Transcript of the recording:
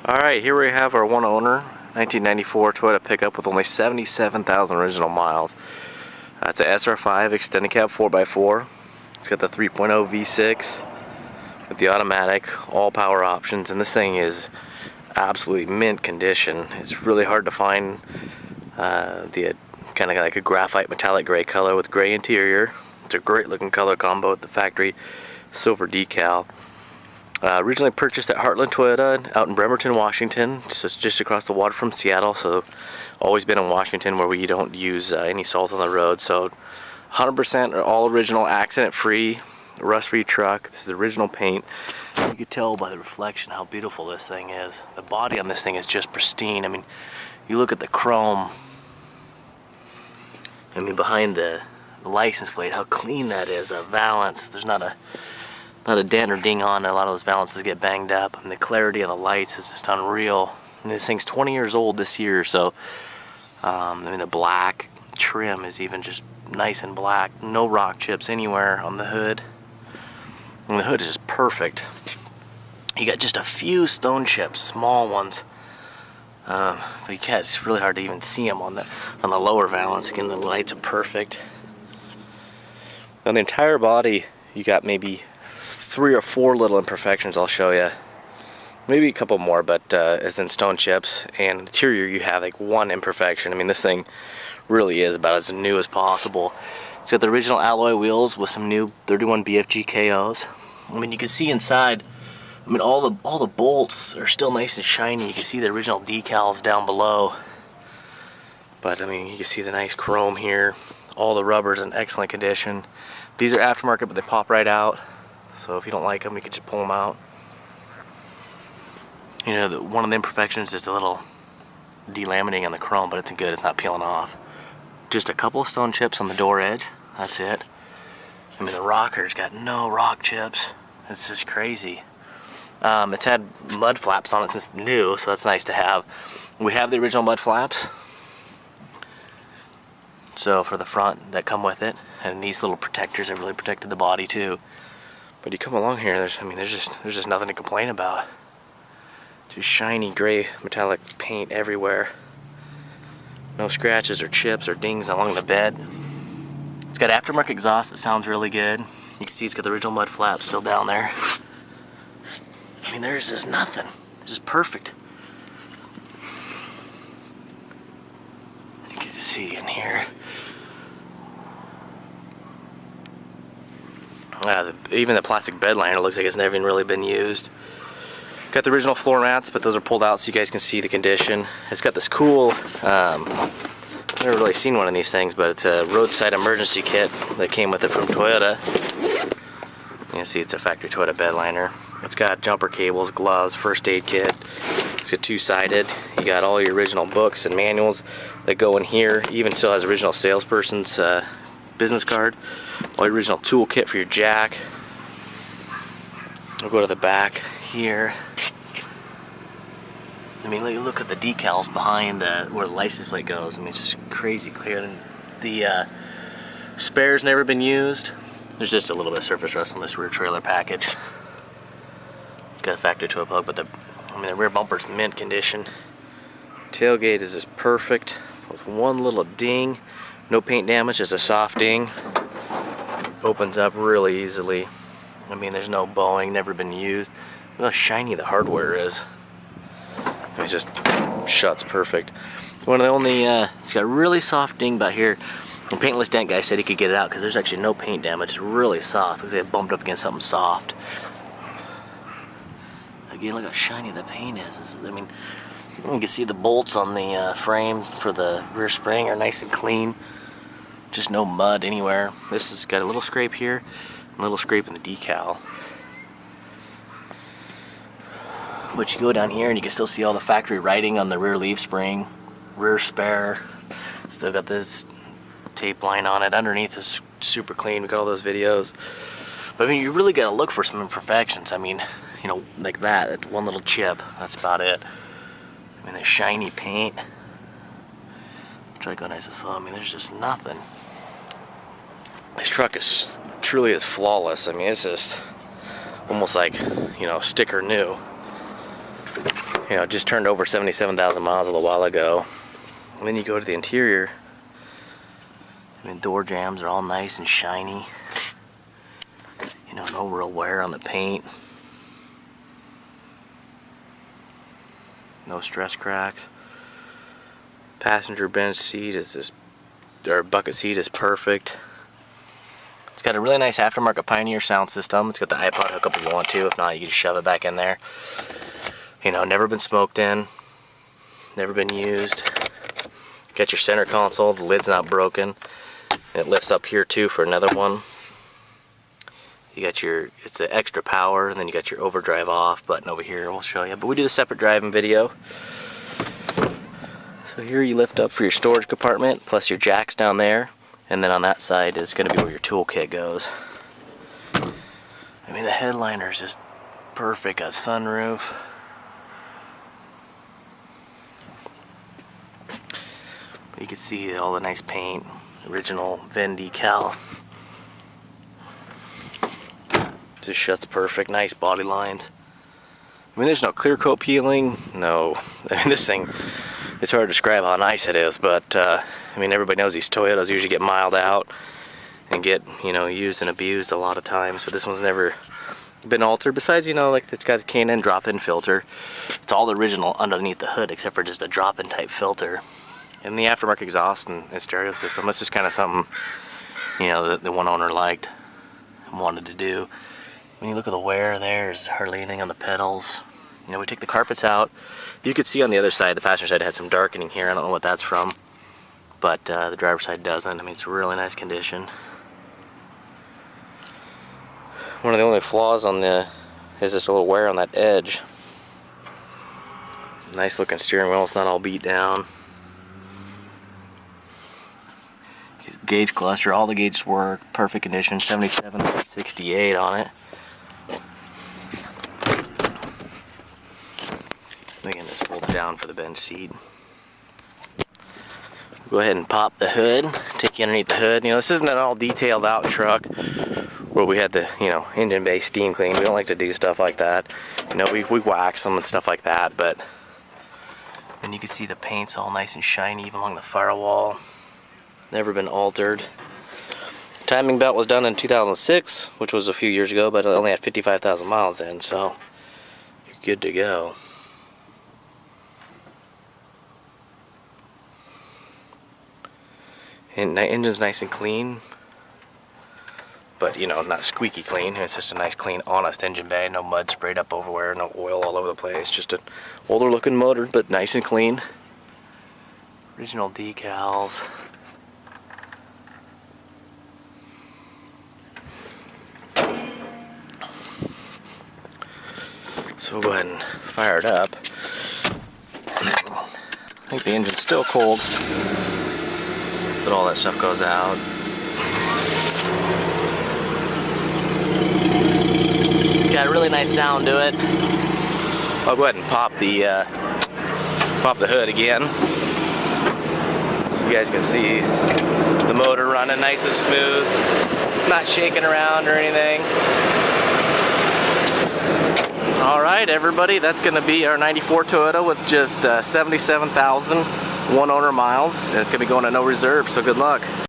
Alright, here we have our one owner 1994 Toyota pickup with only 77,000 original miles. It's an SR5 extended cab 4x4. It's got the 3.0 V6 with the automatic, all power options, and this thing is absolutely mint condition. It's really hard to find the kind of like a graphite metallic gray color with gray interior. It's a great looking color combo with the factory silver decal. Originally purchased at Heartland Toyota out in Bremerton, Washington. So it's just across the water from Seattle. So always been in Washington where we don't use any salt on the road. So 100% all original, accident-free, rust-free truck. This is the original paint. You can tell by the reflection how beautiful this thing is. The body on this thing is just pristine. I mean, you look at the chrome. I mean, behind the license plate, how clean that is. The valance, there's not a dent or ding on it. A lot of those valances get banged up, and the clarity of the lights is just unreal. And this thing's 20 years old this year, so I mean, the black trim is even just nice and black. No rock chips anywhere on the hood, and the hood is just perfect. You got just a few stone chips, small ones, but you can't. It's really hard to even see them on the lower valance. Again, the lights are perfect. On the entire body, you got maybe 3 or 4 little imperfections I'll show you. Maybe a couple more, but as in stone chips. And interior, you have like 1 imperfection. I mean, this thing really is about as new as possible. It's got the original alloy wheels with some new 31 BFG KOs. I mean, you can see inside. I mean, all the bolts are still nice and shiny. You can see the original decals down below. But I mean, you can see the nice chrome here. All the rubber's in excellent condition. These are aftermarket, but they pop right out. So if you don't like them, you can just pull them out. You know, one of the imperfections is a little delaminating on the chrome, but it's good. It's not peeling off. Just a couple of stone chips on the door edge. That's it. I mean, the rocker's got no rock chips. It's just crazy. It's had mud flaps on it since new, so that's nice to have. We have the original mud flaps. So for the front that come with it, and these little protectors have really protected the body too. But you come along here, there's just nothing to complain about. Just shiny gray metallic paint everywhere. No scratches or chips or dings along the bed. It's got aftermarket exhaust that sounds really good. You can see it's got the original mud flap still down there. I mean, there's just nothing. It's just perfect. You can see in here. Even the plastic bed liner looks like it's never even really been used. Got the original floor mats, but those are pulled out so you guys can see the condition. It's got this cool, I've never really seen one of these things, but it's a roadside emergency kit that came with it from Toyota. You can see it's a factory Toyota bed liner. It's got jumper cables, gloves, first aid kit. It's got 2-sided. You got all your original books and manuals that go in here. Even still has original salesperson's business card. All your original tool kit for your jack. We'll go to the back here. I mean, look at the decals behind where the license plate goes. I mean, it's just crazy clear. And the spare's never been used. There's just a little bit of surface rust on this rear trailer package. It's got a factory tow plug, but the rear bumper's mint condition. Tailgate is just perfect with 1 little ding. No paint damage, just a soft ding. Opens up really easily. I mean, there's no bowing, never been used. Look how shiny the hardware is. It just shuts perfect. One of the only, it's got a really soft ding back here. The paintless dent guy said he could get it out because there's actually no paint damage. It's really soft. Looks like it bumped up against something soft. Again, look how shiny the paint is. I mean, you can see the bolts on the frame for the rear spring are nice and clean. Just no mud anywhere. This has got a little scrape here, and a little scrape in the decal. But you go down here and you can still see all the factory writing on the rear leaf spring, rear spare. Still got this tape line on it. Underneath is super clean. We got all those videos. But I mean, you really got to look for some imperfections. I mean, you know, like that 1 little chip. That's about it. I mean, the shiny paint. Try to go nice and slow. I mean, there's just nothing. This truck is truly flawless. I mean, it's just almost like, you know, sticker new. You know, just turned over 77,000 miles a little while ago. And then you go to the interior, and the door jambs are all nice and shiny. You know, no real wear on the paint. No stress cracks. Passenger bench seat is just, or bucket seat is perfect. It's got a really nice aftermarket Pioneer sound system. It's got the iPod hookup if you want to. If not, you can just shove it back in there. You know, never been smoked in. Never been used. Got your center console. The lid's not broken. It lifts up here too for another one. You got your, it's the extra power, and then you got your overdrive off button over here. We'll show you. But we do the separate driving video. So here you lift up for your storage compartment, plus your jacks down there. And then on that side is going to be where your toolkit goes. I mean, the headliner is just perfect. Got sunroof. You can see all the nice paint. Original VIN decal. Just shuts perfect. Nice body lines. I mean, there's no clear coat peeling. No. I mean, this thing, it's hard to describe how nice it is, but I mean, everybody knows these Toyotas usually get miled out and get, you know, used and abused a lot of times, but this one's never been altered. Besides, you know, like it's got a K&N drop-in filter. It's all original underneath the hood except for just a drop-in type filter. And the aftermarket exhaust and stereo system, that's just kind of something, you know, the one owner liked and wanted to do. When you look at the wear, there's her leaning on the pedals. You know, we take the carpets out. You could see on the other side, the passenger side had some darkening here. I don't know what that's from, but the driver's side doesn't. I mean, it's really nice condition. One of the only flaws on the is this little wear on that edge. Nice looking steering wheel. It's not all beat down. Gauge cluster, all the gauges work, perfect condition. 77, 68 on it. Again, this folds down for the bench seat. Go ahead and pop the hood, take you underneath the hood. You know, this isn't an all detailed out truck where we had the, you know, engine bay steam clean. We don't like to do stuff like that. You know, we wax them and stuff like that, but and you can see the paint's all nice and shiny even along the firewall. Never been altered. Timing belt was done in 2006, which was a few years ago, but it only had 55,000 miles in, so you're good to go. And the engine's nice and clean, but you know, not squeaky clean. It's just a nice, clean, honest engine bay. No mud sprayed up everywhere, no oil all over the place. Just an older looking motor, but nice and clean. Original decals. So we'll go ahead and fire it up. I think the engine's still cold, but all that stuff goes out. It's got a really nice sound to it. I'll go ahead and pop the hood again, so you guys can see the motor running nice and smooth. It's not shaking around or anything. Alright everybody, that's going to be our 94 Toyota with just 77,000 one owner miles. And it's going to be going to no reserve, so good luck.